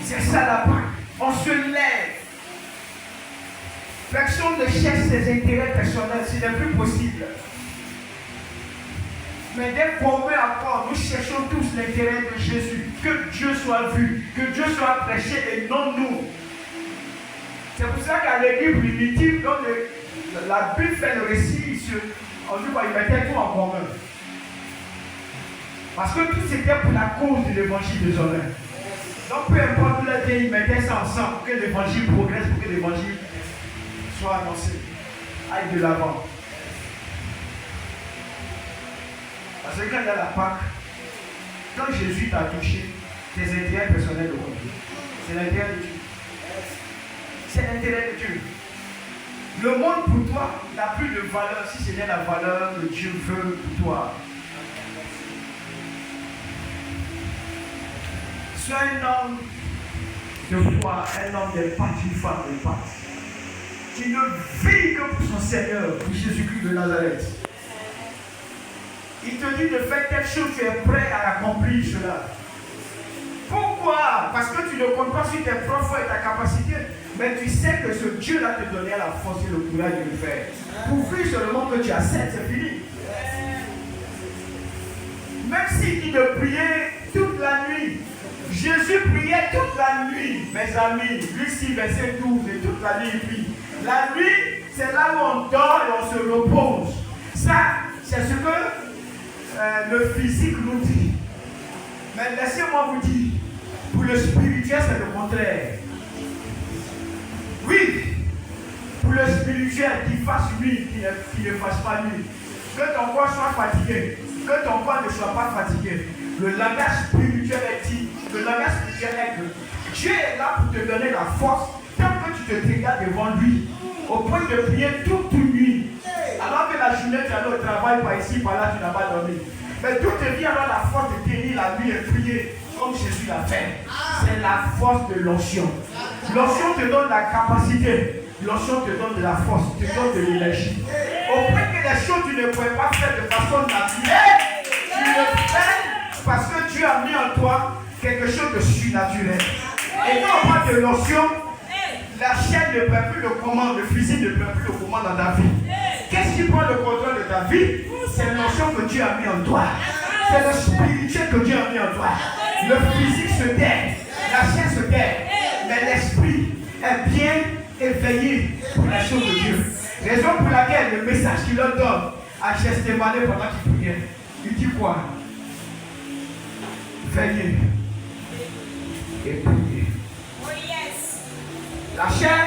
C'est ça la Pâque. On se lève. Personne ne cherche ses intérêts personnels, ce n'est plus possible. Mais dès qu'on met à part, nous cherchons tous l'intérêt de Jésus. Que Dieu soit vu, que Dieu soit prêché et non nous. C'est pour ça qu'à l'église primitive, quand la Bible fait le récit, on dit qu'il mettait tout en commun. Parce que tout c'était pour la cause de l'évangile des hommes. Donc peu importe où il était, ils mettaient ça ensemble pour que l'évangile progresse, pour que l'évangile soit annoncé. Aille de l'avant. Parce que quand il y a la Pâque, quand Jésus t'a touché, tes intérêts personnels de Dieu. C'est l'intérêt de Dieu. C'est l'intérêt de Dieu. Le monde pour toi n'a plus de valeur si ce n'est la valeur que Dieu veut pour toi. Sois un homme de foi, un homme d'impact, une femme d'impact, qui ne vit que pour son Seigneur, pour Jésus-Christ de Nazareth. Il te dit de faire quelque chose, tu es prêt à accomplir cela. Pourquoi? Parce que tu ne comptes pas sur tes propres et ta capacité, mais tu sais que ce Dieu-là te donnait la force et le courage de le faire. Pourvu seulement que tu acceptes, c'est fini. Même s'il dit de prier toute la nuit, Jésus priait toute la nuit, mes amis. Luc 6, verset 12, et toute la nuit il prie. La nuit, c'est là où on dort et on se repose. Ça, c'est ce que le physique nous dit. Mais laissez-moi vous dire, pour le spirituel, c'est le contraire. Oui, pour le spirituel, qu'il fasse nuit, qu'il ne fasse pas nuit. Que ton corps soit fatigué, que ton corps ne soit pas fatigué. Le langage spirituel est dit, le langage spirituel est que Dieu est là pour te donner la force tant que tu te regardes devant lui, au point de prier toute une nuit. Alors que la journée, tu allais au travail, par ici, par là, tu n'as pas dormi. Mais tout te vient alors la force de tenir la nuit et prier comme Jésus l'a fait. C'est la force de l'onction. L'onction te donne la capacité. L'onction te donne de la force, te donne de l'énergie. Au point que les choses tu ne pouvais pas faire de façon naturelle, tu le fais parce que Dieu a mis en toi quelque chose de surnaturel. Et quand on parle de l'onction, la chair ne prend plus le commande, le physique ne prend plus le commande dans ta vie. Qu'est-ce qui prend le contrôle de ta vie? C'est l'onction que Dieu a mis en toi. C'est le spirituel que Dieu a mis en toi. Le physique se tait, la chair se tait, mais l'esprit est bien éveillé pour la chose de Dieu. Raison pour laquelle le message qu'il leur donne à Gethsémani pendant qu'il priait, il dit quoi? Veillez et priez. Oh yes. La chair,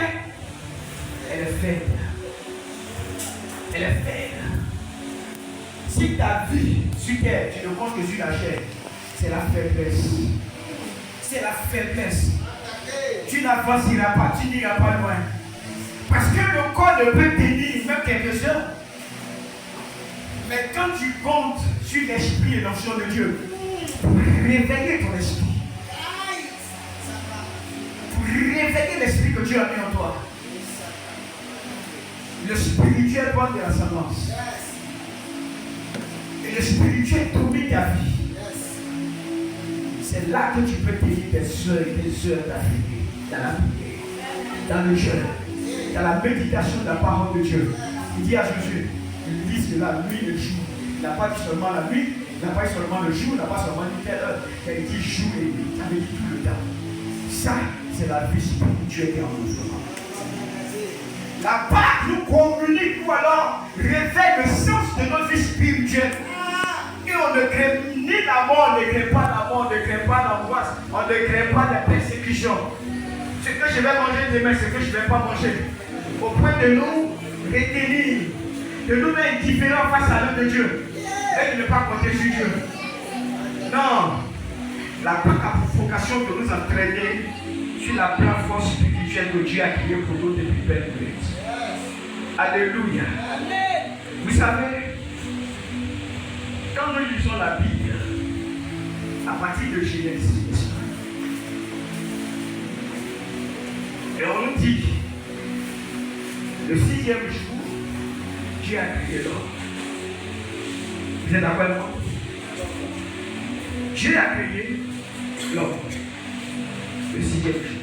elle est faible. Elle est faible. Si ta vie sur terre, tu ne comptes que sur la chair, c'est la faiblesse. C'est la faiblesse. Tu n'avanceras pas, tu n'iras pas loin. Parce que le corps ne peut tenir même quelques heures. Mais quand tu comptes sur l'esprit et l'onction de Dieu, pour réveiller ton esprit, pour réveiller l'esprit que Dieu a mis en toi, le spirituel porte de l'ascendance. Et le spirituel domine ta vie. C'est là que tu peux tenir tes heures et tes heures d'affilée, dans la prière, dans le jeûne, dans la méditation de la parole de Dieu. Il dit à Jésus, il dit cela, nuit et jour. Il n'a pas dit seulement la nuit, il n'a pas dit seulement le jour, il n'a pas seulement dit telle heure. Il dit jour et nuit, ça veut dire tout le temps. Ça, c'est la vie spirituelle qui est en nous. La Pâque nous communique ou alors révèle le sens de notre vie spirituelle. Et on ne crée ni la mort, on ne crée pas la mort, on ne crée pas l'angoisse, on ne crée pas la persécution. Ce que je vais manger demain, ce que je ne vais pas manger. Au point de nous retenir, de nous mettre indifférents face à l'œuvre de Dieu. Et de ne pas compter sur Dieu. Non. La Pâque a pour vocation de nous entraîner sur la plateforme spirituelle que Dieu a créée pour nous depuis belle nuit. Alléluia. Vous savez, quand nous lisons la Bible, à partir de Genèse, et on nous dit, le 6e jour, Dieu a créé l'homme. Vous êtes d'accord avec moi? Dieu a créé l'homme. Le ceci quelque chose.